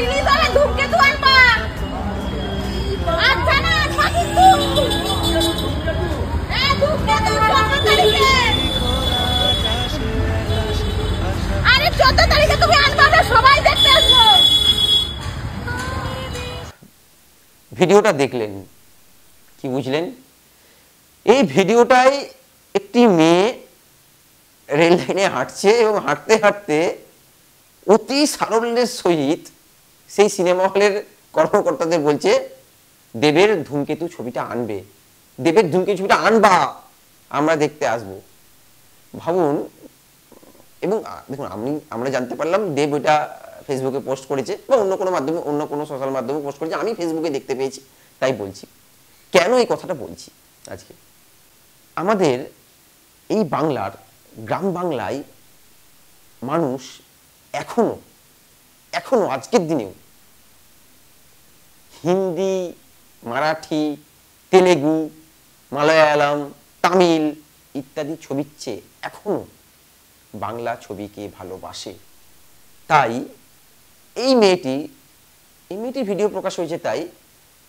Release হবে ধূমকেতু আনবা। আচ্ছা না আনবা কিন্তু ধূমকেতু 14 তারিখে। আরে 14 তারিখে তুমি আনবা, আমরা সবাই দেখতে আসবো। ভিডিওটা দেখলেন, কি বুঝলেন? এই ভিডিওটাই একটি মেয়ে রেল লাইনে হাঁটছে এবং হাঁটতে হাঁটতে অতি সারল্যের সহিত সেই সিনেমা হলের কর্মকর্তাদের বলছে দেবের ধূমকেতু ছবিটা আনবে, দেবের ধূমকেতু ছবিটা আনবা, আমরা দেখতে আসব। ভাবুন। এবং দেখুন, আমরা জানতে পারলাম দেব ওইটা ফেসবুকে পোস্ট করেছে বা অন্য কোনো মাধ্যমে, অন্য কোনো সোশ্যাল মাধ্যমে পোস্ট করেছে, আমি ফেসবুকে দেখতে পেয়েছি, তাই বলছি। কেন এই কথাটা বলছি আজকে? আমাদের এই বাংলার গ্রাম বাংলায় মানুষ এখনো আজকের দিনেও হিন্দি, মারাঠি, তেলেগু, মালায়ালাম, তামিল ইত্যাদি ছবির চেয়ে এখনো বাংলা ছবিকে ভালোবাসে। তাই এই মেয়েটির ভিডিও প্রকাশ হয়েছে, তাই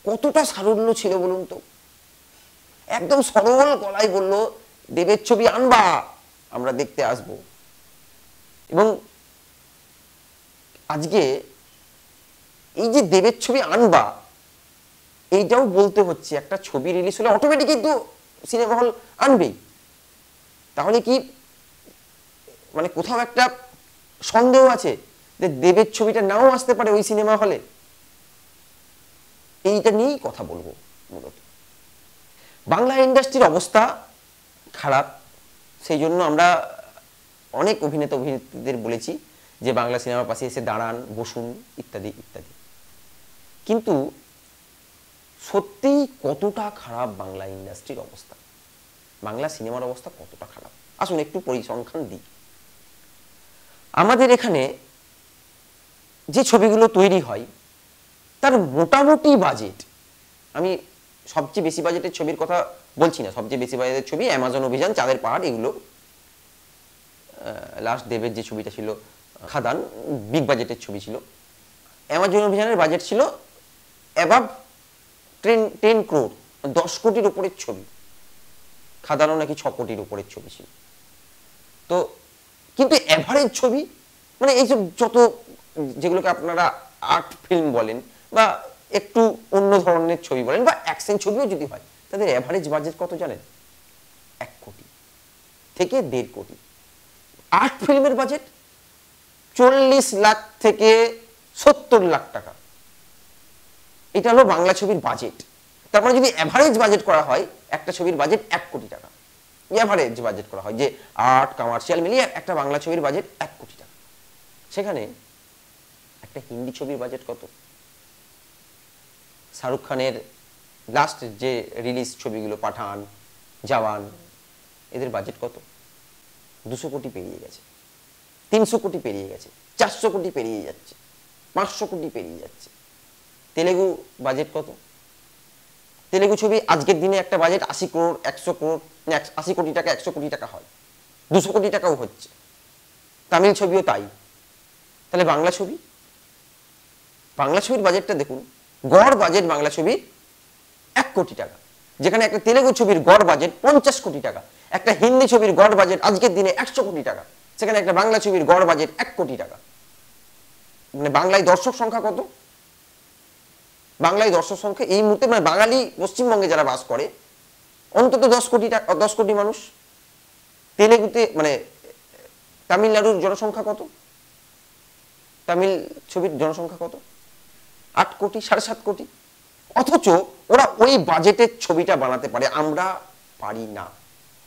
কতটা সারল্য ছিল বলুন তো। একদম সরল গলায় বলল দেবের ছবি আনবা, আমরা দেখতে আসব। এবং আজকে এই যে দেবের ছবি আনবা, এইটাও বলতে হচ্ছে একটা ছবি রিলিজ হলে অটোমেটিক কিন্তু সিনেমা হল আনবেই। তাহলে কি মানে কোথাও একটা সন্দেহ আছে যে দেবের ছবিটা নাও আসতে পারে ওই সিনেমা হলে? এইটা নিয়েই কথা বলবো মূলত। বাংলা ইন্ডাস্ট্রির অবস্থা খারাপ, সেই জন্য আমরা অনেক অভিনেতা অভিনেত্রীদের বলেছি যে বাংলা সিনেমার পাশে এসে দাঁড়ান, বসুন, ইত্যাদি ইত্যাদি। কিন্তু সত্যিই কতটা খারাপ বাংলা ইন্ডাস্ট্রির অবস্থা, বাংলা সিনেমার অবস্থা কতটা খারাপ, আসুন একটু পরিসংখ্যান দিই। আমাদের এখানে যে ছবিগুলো তৈরি হয় তার মোটামুটি বাজেট, আমি সবচেয়ে বেশি বাজেটের ছবির কথা বলছি না, সবচেয়ে বেশি বাজেটের ছবি অ্যামাজন অভিযান, চাঁদের পাহাড়, এগুলো। লাস্ট দেবের যে ছবিটা ছিল খাদান, বিগ বাজেটের ছবি ছিল। অ্যামাজন অভিযানের বাজেট ছিল অ্যাবাভ 10 crore, 10 কোটির উপরের ছবি। খাদানও নাকি 6 কোটির উপরের ছবি ছিল। তো কিন্তু এভারেজ ছবি, মানে এইসব যত যেগুলোকে আপনারা আর্ট ফিল্ম বলেন বা একটু অন্য ধরনের ছবি বলেন বা অ্যাকশন ছবিও যদি হয়, তাদের এভারেজ বাজেট কত জানেন? 1 কোটি থেকে 1.5 কোটি। আর্ট ফিল্মের বাজেট 40 লাখ থেকে 70 লাখ টাকা। এটা হলো বাংলা ছবির বাজেট। তারপরে যদি এভারেজ বাজেট করা হয়, একটা ছবির বাজেট 1 কোটি টাকা, এভারেজ বাজেট করা হয় যে আর্ট কমার্শিয়াল মিলিয়ে একটা বাংলা ছবির বাজেট 1 কোটি টাকা। সেখানে একটা হিন্দি ছবির বাজেট কত? শাহরুখ খানের লাস্ট যে রিলিজ ছবিগুলো, পাঠান, জওয়ান, এদের বাজেট কত? 200 কোটি পেরিয়ে গেছে, 300 কোটি পেরিয়ে গেছে, 400 কোটি পেরিয়ে যাচ্ছে, 500 কোটি পেরিয়ে যাচ্ছে। তেলেগু বাজেট কত? তেলেগু ছবি আজকের দিনে একটা বাজেট 80 crore, 100 crore, 80 কোটি টাকা, 100 কোটি টাকা হয়, 200 কোটি টাকাও হচ্ছে। তামিল ছবিও তাই। তাহলে বাংলা ছবির বাজেটটা দেখুন, গড় বাজেট বাংলা ছবির 1 কোটি টাকা, যেখানে একটা তেলেগু ছবির গড় বাজেট 50 কোটি টাকা, একটা হিন্দি ছবির গড় বাজেট আজকের দিনে 100 কোটি টাকা, সেখানে একটা বাংলা ছবির গড় বাজেট 1 কোটি টাকা। মানে বাংলায় দর্শক সংখ্যা কত? বাংলায় দর্শক সংখ্যা এই মুহূর্তে, মানে বাঙালি পশ্চিমবঙ্গে যারা বাস করে অন্তত 10 কোটি মানুষ। তেলেগুতে মানে তামিলনাড়ুর জনসংখ্যা কত? তামিল ছবির জনসংখ্যা কত? 8 কোটি, 7.5 কোটি। অথচ ওরা ওই বাজেটের ছবিটা বানাতে পারে, আমরা পারি না।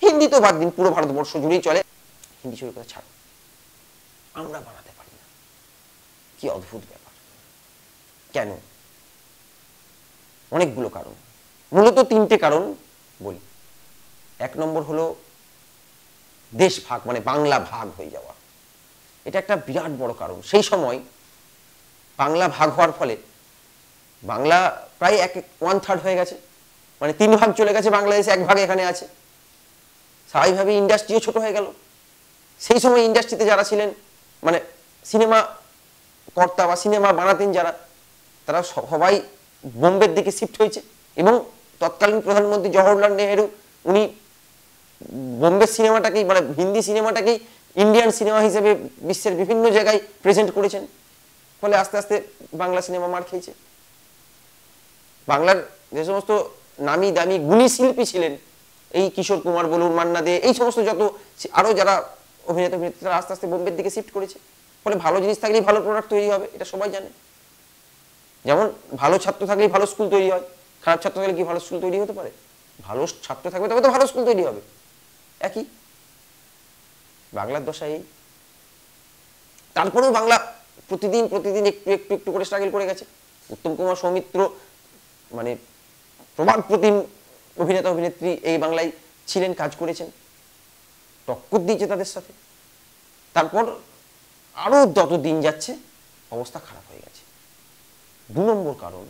হিন্দি তো বাদ দিন, পুরো ভারতবর্ষ জুড়েই চলে, হিন্দি ছবির কথা ছাড়ো, আমরা বানাতে পারি না। কি অদ্ভুত ব্যাপার! কেন? অনেকগুলো কারণ, মূলত 3টে কারণ বলি। 1 নম্বর হলো দেশ ভাগ, মানে বাংলা ভাগ হয়ে যাওয়া। এটা একটা বিরাট বড় কারণ। সেই সময় বাংলা ভাগ হওয়ার ফলে বাংলা প্রায় 1/3 হয়ে গেছে, মানে 3 ভাগ চলে গেছে বাংলাদেশে, 1 ভাগ এখানে আছে। স্বাভাবিকভাবে ইন্ডাস্ট্রিও ছোট হয়ে গেল। সেই সময় ইন্ডাস্ট্রিতে যারা ছিলেন, মানে সিনেমা কর্তা বা সিনেমা বানাতেন যারা, তারা সবাই বোম্বের দিকে শিফট হয়েছে। এবং তৎকালীন প্রধানমন্ত্রী জওহরলাল নেহেরু উনি বোম্বে সিনেমাটাকেই মানে হিন্দি সিনেমাটাকেই ইন্ডিয়ান সিনেমা হিসেবে বিশ্বের বিভিন্ন জায়গায় প্রেজেন্ট করেছেন। ফলে আস্তে আস্তে বাংলা সিনেমা মার খেয়েছে। বাংলার যে সমস্ত নামি দামি গুণী শিল্পী ছিলেন, এই কিশোর কুমার বলুন, মান্না দে, এই সমস্ত যত আরো যারা অভিনেতা অভিনেত্রী, তারা আস্তে আস্তে বোম্বের দিকে শিফট করেছে। ফলে ভালো জিনিস থাকলেই ভালো প্রোডাক্ট তৈরি হবে, এটা সবাই জানে। যেমন ভালো ছাত্র থাকলেই ভালো স্কুল তৈরি হয়, খারাপ ছাত্র থাকলে কি ভালো স্কুল তৈরি হতে পারে? ভালো ছাত্র থাকবে তবে তো ভালো স্কুল তৈরি হবে। একই বাংলার দশা এই। তারপরেও বাংলা প্রতিদিন প্রতিদিন একটু একটু একটু করে স্ট্রাগল করে গেছে। উত্তম কুমার সৌমিত্র মানে প্রবাদ প্রতিম অভিনেতা অভিনেত্রী এই বাংলায় ছিলেন, কাজ করেছেন, টক্কর দিয়েছে তাদের সাথে। তারপর আরো যত দিন যাচ্ছে অবস্থা খারাপ হয়ে গেছে। 2 নম্বর কারণ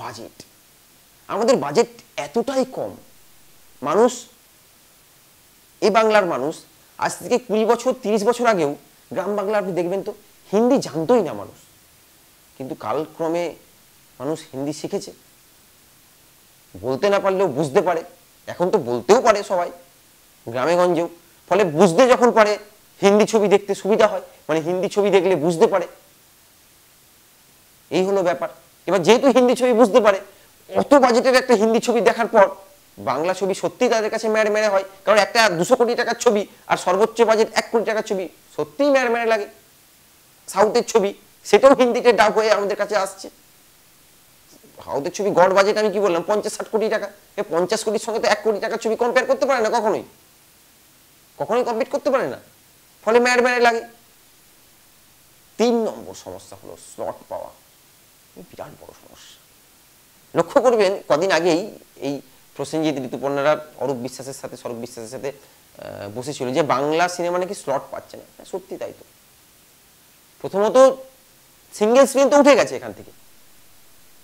বাজেট। আমাদের বাজেট এতটাই কম, মানুষ এই বাংলার মানুষ আজ থেকে 20 বছর 30 বছর আগেও গ্রাম বাংলা আপনি দেখবেন তো হিন্দি জানতোই না মানুষ। কিন্তু কালক্রমে মানুষ হিন্দি শিখেছে, বলতে না পারলেও বুঝতে পারে। এখন তো বলতেও পারে সবাই গ্রামে গঞ্জেও। ফলে বুঝতে যখন পারে হিন্দি ছবি দেখতে সুবিধা হয়, মানে হিন্দি ছবি দেখলে বুঝতে পারে, এই হলো ব্যাপার। এবার যেহেতু হিন্দি ছবি বুঝতে পারে, অত বাজেটের একটা হিন্দি ছবি দেখার পর বাংলা ছবি সত্যি তাদের কাছে মেরে মেরে হয়। কারণ একটা 200 কোটি টাকার ছবি আর সর্বোচ্চ বাজেট 1 কোটি টাকার ছবি সত্যিই মেরে মেরে লাগে। সাউথের ছবি সেটাও হিন্দিতে ডাব হয়ে আমাদের কাছে আসছে। সাউথের ছবি গড় বাজেট আমি কি বললাম 50-60 কোটি টাকা। এই 50 কোটির সঙ্গে তো 1 কোটি টাকার ছবি কম্পেয়ার করতে পারে না, কখনোই কখনোই কম্পিট করতে পারে না। ফলে মেরে মেরে লাগে। 3 নম্বর সমস্যা হলো স্লট পাওয়া, বিরাট বড় সমস্যা। লক্ষ্য করবেন কদিন আগেই এই প্রসেনজিৎ, ঋতুপর্ণারা অরূপ বিশ্বাসের সাথে সৌরভ বিশ্বাসের সাথে বসেছিল যে বাংলা সিনেমা নাকি স্লট পাচ্ছে না। সত্যি তাই তো। প্রথমত সিঙ্গেল স্ক্রিন তো উঠে গেছে এখান থেকে,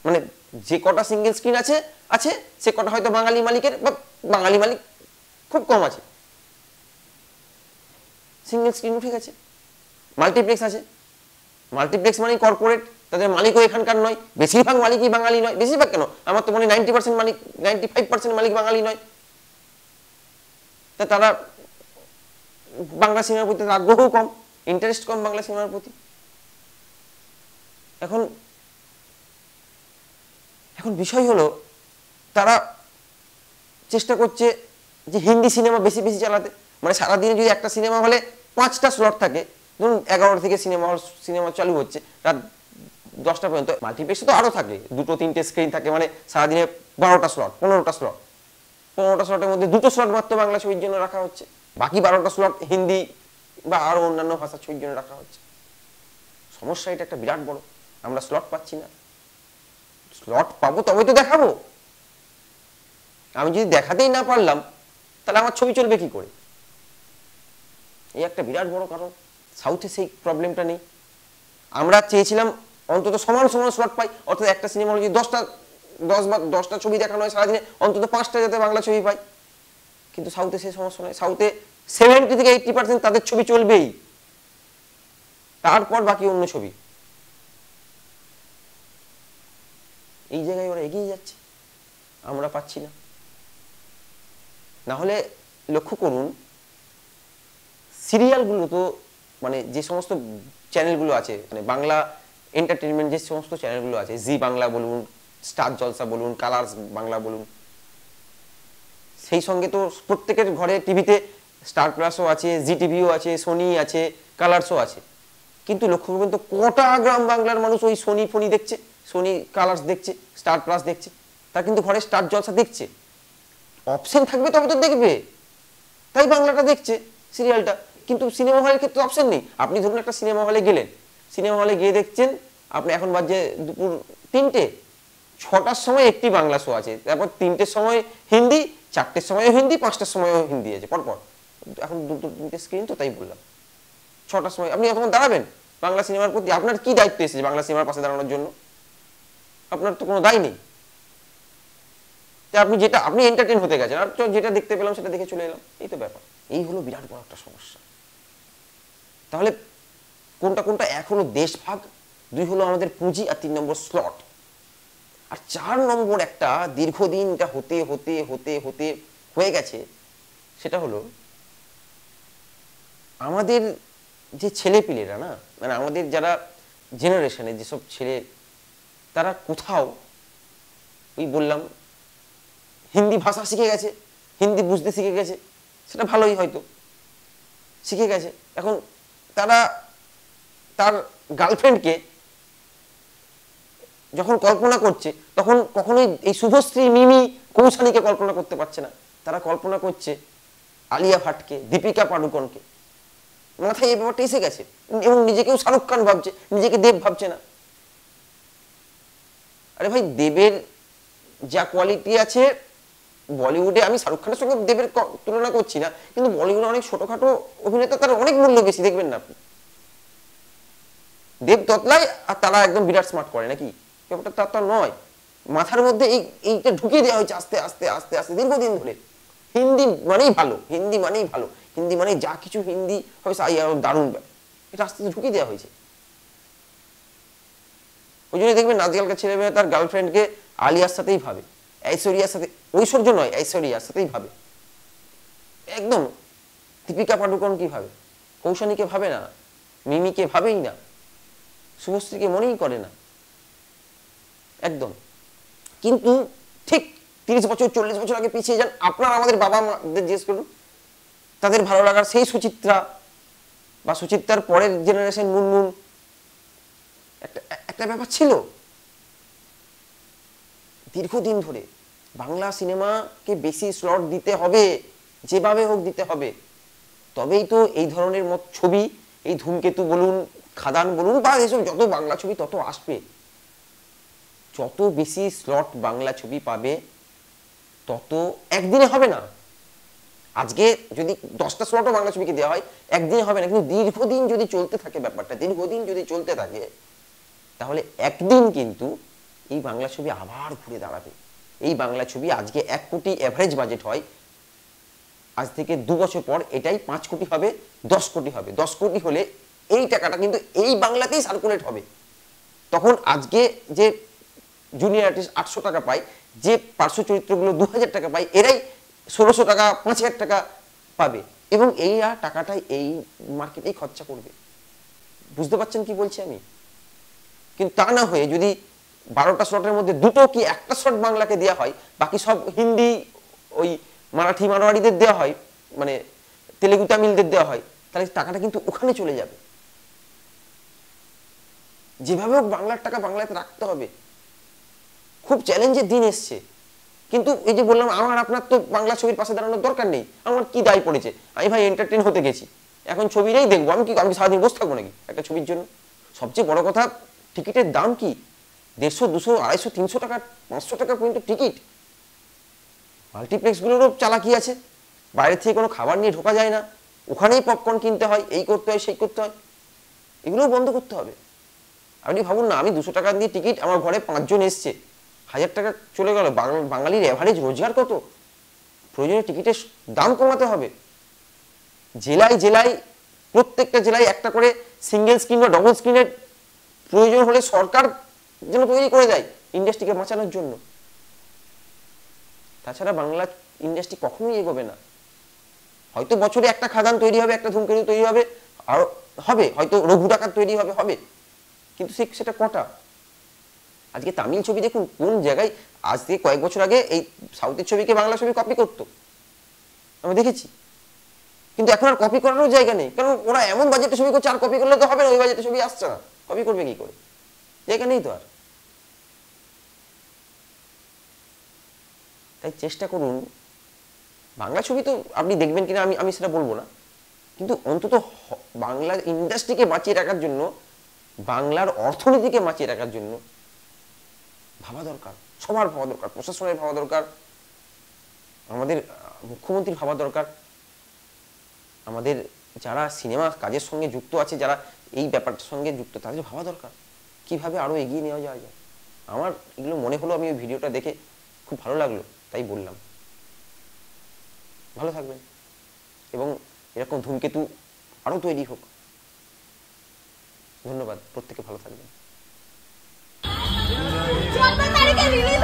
মানে যে কটা সিঙ্গেল স্ক্রিন আছে আছে সে কটা হয়তো বাঙালি মালিকের, বা বাঙালি মালিক খুব কম আছে। সিঙ্গেল স্ক্রিন উঠে গেছে। মাল্টিপ্লেক্স আছে, মাল্টিপ্লেক্স মানে কর্পোরেট, তাদের মালিকও এখানকার নয়। বেশিরভাগ মালিকই বাঙালি নয়। বেশিরভাগ কেন, আমার তো মনে হয় 90% মালিক, 95% মালিক বাঙালি নয়। তা তারা বাংলা সিনেমার প্রতি আগ্রহও কম, ইন্টারেস্ট কম বাংলা সিনেমার প্রতি। এখন এখন বিষয় হলো তারা চেষ্টা করছে যে হিন্দি সিনেমা বেশি বেশি চালাতে। মানে সারাদিনে যদি একটা সিনেমা হলে 5টা স্লট থাকে, ধরুন 11টা থেকে সিনেমা চালু হচ্ছে রাত 10টা পর্যন্ত, মাল্টিপ্লেক্সে তো আরো থাকে, 2-3টে স্ক্রিন থাকে, মানে সারাদিনে 12টা স্লট, 15টা স্লট। 15টা স্লটের মধ্যে 2টো স্লট মাত্র বাংলা ছবির জন্য রাখা হচ্ছে, বাকি 12টা স্লট হিন্দি বা আরো অন্যান্য ভাষার ছবির জন্য রাখা হচ্ছে। সমস্যা এটা একটা বিরাট বড়। আমরা স্লট পাচ্ছি না। স্লট পাবো তবে তো দেখাবো। আমি যদি দেখাতেই না পারলাম তাহলে আমার ছবি চলবে কি করে? এই একটা বিরাট বড় কারণ। সাউথে সেই প্রবলেমটা নেই। আমরা চেয়েছিলাম অন্তত সমান সমান স্লট পাই, অর্থাৎ একটা সিনেমা হলে যদি 10টা ছবি দেখানো হয় সারাদিনে, অন্তত 5টা যাতে বাংলা ছবি পাই। কিন্তু সাউথে সেই সমস্যা নয়। সাউথে 70 থেকে 80% তাদের ছবি চলবেই, তারপর বাকি অন্য ছবি। এই জায়গায় ওরা এগিয়ে যাচ্ছে, আমরা পাচ্ছি না। না হলে লক্ষ্য করুন সিরিয়ালগুলো তো, মানে যে সমস্ত চ্যানেলগুলো আছে, মানে বাংলা এন্টারটেনমেন্ট যে সমস্ত চ্যানেলগুলো আছে, জি বাংলা বলুন, স্টার জলসা বলুন, কালার্স বাংলা বলুন, সেই সঙ্গে তো প্রত্যেকের ঘরে টিভিতে স্টার প্লাসও আছে, জি টিভিও আছে, সোনি আছে, কালার্সও আছে। কিন্তু লক্ষ্য করবেন তো কটা গ্রাম বাংলার মানুষ ওই সোনি ফোনি দেখছে, সোনি কালার্স দেখছে, স্টার প্লাস দেখছে, তার কিন্তু ঘরে স্টার জলসা দেখছে। অপশন থাকবে তবে তো দেখবে, তাই বাংলাটা দেখছে সিরিয়ালটা। কিন্তু সিনেমা হলের ক্ষেত্রে অপশন নেই। আপনি ধরুন একটা সিনেমা হলে গেলেন, সিনেমা হলে গিয়ে দেখছেন আপনি এখন বাজে দুপুর 3টে, 6টার সময় একটি বাংলা শো আছে, তারপর 3টের সময় হিন্দি, 4টের সময়ও হিন্দি, 5টার সময়ও হিন্দি আছে পরপর। এখন 2-3টে স্ক্রিন তো, তাই বললাম। 6টার সময় আপনি তখন দাঁড়াবেন বাংলা সিনেমার প্রতি। আপনার কি দায়িত্ব এসেছে বাংলা সিনেমার পাশে দাঁড়ানোর জন্য? আপনার তো কোনো দায় নেই। আপনি এন্টারটেইন হতে গেছেন, আর যেটা দেখতে পেলাম সেটা দেখে চলে এলাম, এই তো ব্যাপার। এই হলো বিরাট বড় একটা সমস্যা। তাহলে কোনটা কোনটা? এক হলো দেশভাগ, 2 হলো আমাদের পুঁজি, আর 3 নম্বর স্লট। আর 4 নম্বর একটা দীর্ঘদিন এটা হতে হতে হতে হতে হয়ে গেছে, সেটা হলো আমাদের যে ছেলেপিলেরা না, মানে আমাদের যারা জেনারেশনে যেসব ছেলে, তারা কোথাও ওই বললাম হিন্দি ভাষা শিখে গেছে, হিন্দি বুঝতে শিখে গেছে, সেটা ভালোই হয়তো শিখে গেছে। এখন তারা তার গার্লফ্রেন্ডকে যখন কল্পনা করছে, তখন কখনোই এই শুভশ্রী, মিমি, কৌশানীকে কল্পনা করতে পারছে না, তারা কল্পনা করছে আলিয়া ভাটকে, দীপিকা পাডুকোনকে। মাথায় এই ব্যাপারটা এসে গেছে, এবং নিজেকেও শাহরুখ খান ভাবছে, নিজেকে দেব ভাবছে না। আরে ভাই, দেবের যা কোয়ালিটি আছে বলিউডে, আমি শাহরুখ খানের সঙ্গে দেবের তুলনা করছি না, কিন্তু বলিউডে অনেক ছোটখাটো অভিনেতা, তার অনেক মূল্য বেশি, দেখবেন না আপনি। দেব ততলাই আর তারা একদম বিরাট স্মার্ট করে নাকি, ব্যাপারটা তার নয়। মাথার মধ্যে এইটা ঢুকিয়ে দেওয়া হয়েছে আস্তে আস্তে আস্তে আস্তে দীর্ঘদিন ধরে। হিন্দি মানেই ভালো, হিন্দি মানেই ভালো, হিন্দি মানে যা কিছু হিন্দি হবে দারুণ ব্যাপার, এটা আস্তে আস্তে ঢুকিয়ে দেওয়া হয়েছে। ওই জন্য দেখবেন আজকালকার ছেলেমেয়েরা তার গার্লফ্রেন্ডকে আলিয়ার সাথেই ভাবে, ঐশ্বরিয়ার সাথে, ঐশ্বর্য নয় ঐশ্বরিয়ার সাথেই ভাবে একদম। দীপিকা পাডুকোন কি ভাবে, কৌশানীকে ভাবে না, মিমিকে ভাবেই না, শুভশ্রীকে মনেই করে না একদম। কিন্তু ঠিক 30 বছর 40 বছর আগে পিছিয়ে যান, আপনার আমাদের বাবা মাদের জিজ্ঞেস করুন, তাদের ভালো লাগার সেই সুচিত্রা বা সুচিত্রার পরের জেনারেশন মুনমুন, একটা ব্যাপার ছিল দীর্ঘদিন ধরে। বাংলা সিনেমাকে বেশি স্লট দিতে হবে, যেভাবে হোক দিতে হবে, তবেই তো এই ধরনের ছবি, এই ধূমকেতু বলুন, খাদান বলুন, বা এসব যত বাংলা ছবি তত আসবে। যত বেশি স্লট বাংলা ছবি পাবে, তত একদিনে হবে না। আজকে যদি 10টা স্লটও বাংলা ছবিকে দেওয়া হয়, একদিনে হবে না, কিন্তু দীর্ঘদিন যদি চলতে থাকে ব্যাপারটা, দীর্ঘদিন যদি চলতে থাকে, তাহলে একদিন কিন্তু এই বাংলা ছবি আবার ঘুরে দাঁড়াবে। এই বাংলা ছবি আজকে 1 কোটি এভারেজ বাজেট হয়, আজ থেকে 2 বছর পর এটাই 5 কোটি হবে, 10 কোটি হবে। 10 কোটি হলে এই টাকাটা কিন্তু এই বাংলাতেই সার্কুলেট হবে। তখন আজকে যে জুনিয়র আর্টিস্ট 800 টাকা পায়, যে পার্শ্ব চরিত্রগুলো 2000 টাকা পায়, এরাই 1600 টাকা 5000 টাকা পাবে, এবং এই টাকাটাই এই মার্কেটেই খরচা করবে। বুঝতে পারছেন কি বলছি আমি? কিন্তু তা না হয়ে যদি 12টা স্লটের মধ্যে 2টো কি 1টা স্লট বাংলাকে দেওয়া হয়, বাকি সব হিন্দি, ওই মারাঠি মারোয়াড়িদের দেওয়া হয়, মানে তেলেগু তামিলদের দেওয়া হয়, তাহলে টাকাটা কিন্তু ওখানে চলে যাবে। যেভাবে হোক বাংলার টাকা বাংলাতে রাখতে হবে। খুব চ্যালেঞ্জের দিন এসছে, কিন্তু এই যে বললাম, আমার আপনার তো বাংলা ছবির পাশে দাঁড়ানোর দরকার নেই। আমার কি দায় পড়েছে? আমি ভাই এন্টারটেন হতে গেছি, এখন ছবিটাই দেখবো। আমি সারাদিন বসে থাকবো নাকি একটা ছবির জন্য? সবচেয়ে বড় কথা, টিকিটের দাম কি 150, 200, 250, 300 টাকা, 500 টাকা পর্যন্ত টিকিট। মাল্টিপ্লেক্সগুলোরও চালাকি আছে, বাইরে থেকে কোনো খাবার নিয়ে ঢোকা যায় না, ওখানেই পপকর্ন কিনতে হয়, এই করতে হয়, সেই করতে হয়। এগুলোও বন্ধ করতে হবে। আপনি ভাবুন না, আমি 200 টাকা দিয়ে টিকিট, আমার ঘরে 5 জন এসছে, 1000 টাকা চলে গেল। বাঙালির এভারেজ রোজগার কত? প্রয়োজনে টিকিটের দাম কমাতে হবে। জেলায় জেলায়, প্রত্যেকটা জেলায় একটা করে সিঙ্গেল স্ক্রিন বা ডবল স্ক্রিনের প্রয়োজন হলে সরকার যেন তৈরি করে দেয় ইন্ডাস্ট্রিকে বাঁচানোর জন্য। তাছাড়া বাংলা ইন্ডাস্ট্রি কখনোই এগোবে না। হয়তো বছরে একটা খাদান তৈরি হবে, একটা ধূমকেতু তৈরি হবে, আর হবে হয়তো রঘু ডাকাত তৈরি হবে, কিন্তু সেটা কটা? আজকে তামিল ছবি দেখুন কোন জায়গায়, আজ থেকে কয়েক বছর আগে এই সাউথের ছবিকে বাংলা ছবি কপি করতো, আমি দেখেছি, কিন্তু এখন আর কপি করারও জায়গা নেই, কারণ ওরা এমন বাজেটে ছবি করছে, আর কপি করলে তো হবে না, ওই বাজেটে ছবি আসছে না, কপি করবে কি করে? জায়গা নেই তো আর। তাই চেষ্টা করুন, বাংলা ছবি তো আপনি দেখবেন কিনা আমি সেটা বলবো না, কিন্তু অন্তত বাংলা ইন্ডাস্ট্রিকে বাঁচিয়ে রাখার জন্য, বাংলার অর্থনীতিকে বাঁচিয়ে রাখার জন্য ভাবা দরকার, সবার ভাবা দরকার, প্রশাসনের ভাবা দরকার, আমাদের মুখ্যমন্ত্রীর ভাবা দরকার, আমাদের যারা সিনেমা কাজের সঙ্গে যুক্ত আছে, যারা এই ব্যাপারটার সঙ্গে যুক্ত, তাদের ভাবা দরকার কিভাবে আরো এগিয়ে নেওয়া যায়। আমার এগুলো মনে হলো, আমি ওই ভিডিওটা দেখে খুব ভালো লাগলো, তাই বললাম। ভালো থাকবেন, এবং এরকম ধূমকেতু আরো তৈরি হোক। ধন্যবাদ, প্রত্যেকে ভালো থাকবেন। 14 তারিখে রিলিজ